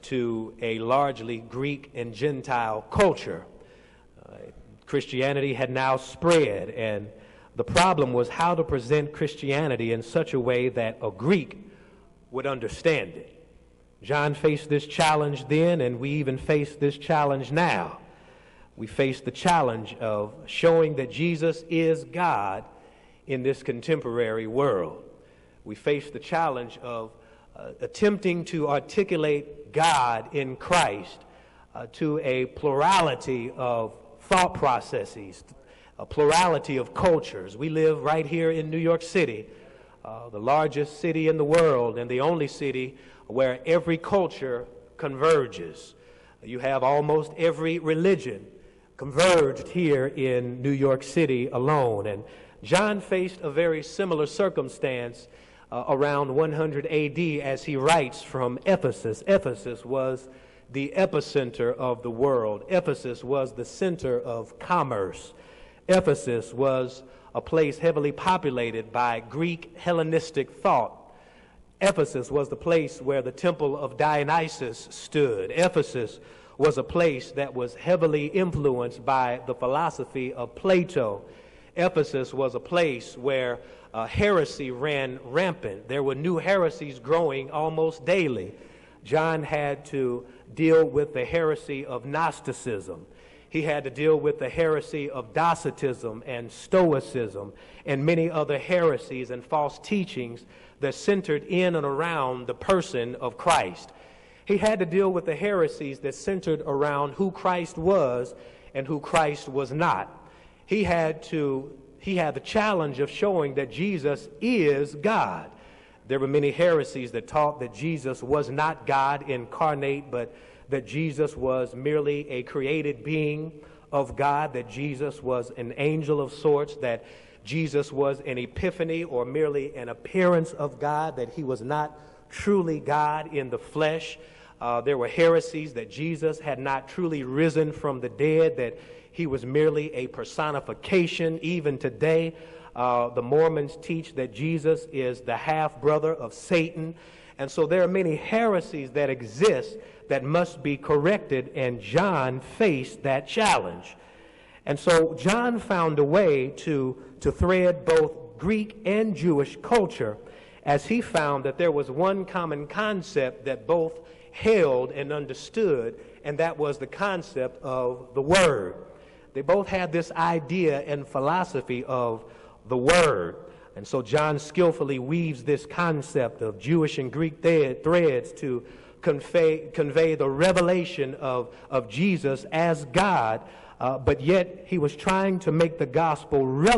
to a largely Greek and Gentile culture. Christianity had now spread, and the problem was how to present Christianity in such a way that a Greek would understand it. John faced this challenge then, and we even face this challenge now. We face the challenge of showing that Jesus is God in this contemporary world. We face the challenge of attempting to articulate God in Christ to a plurality of thought processes, a plurality of cultures. We live right here in New York City, the largest city in the world and the only city where every culture converges. You have almost every religion converged here in New York City alone. And John faced a very similar circumstance around 100 AD as he writes from Ephesus. Ephesus was the epicenter of the world. Ephesus was the center of commerce. Ephesus was a place heavily populated by Greek Hellenistic thought. Ephesus was the place where the temple of Dionysus stood. Ephesus was a place that was heavily influenced by the philosophy of Plato. Ephesus was a place where heresy ran rampant. There were new heresies growing almost daily. John had to deal with the heresy of Gnosticism. He had to deal with the heresy of Docetism and Stoicism and many other heresies and false teachings that centered in and around the person of Christ. He had to deal with the heresies that centered around who Christ was and who Christ was not. He had the challenge of showing that Jesus is God. There were many heresies that taught that Jesus was not God incarnate, but that Jesus was merely a created being of God, that Jesus was an angel of sorts, that Jesus was an epiphany or merely an appearance of God, that he was not truly God in the flesh. There were heresies that Jesus had not truly risen from the dead, that he was merely a personification. Even today, the Mormons teach that Jesus is the half-brother of Satan. And so there are many heresies that exist that must be corrected, and John faced that challenge. And so John found a way to thread both Greek and Jewish culture, as he found that there was one common concept that both held and understood, and that was the concept of the Word. They both had this idea and philosophy of the Word. And so John skillfully weaves this concept of Jewish and Greek threads to convey the revelation of Jesus as God, but yet he was trying to make the gospel relevant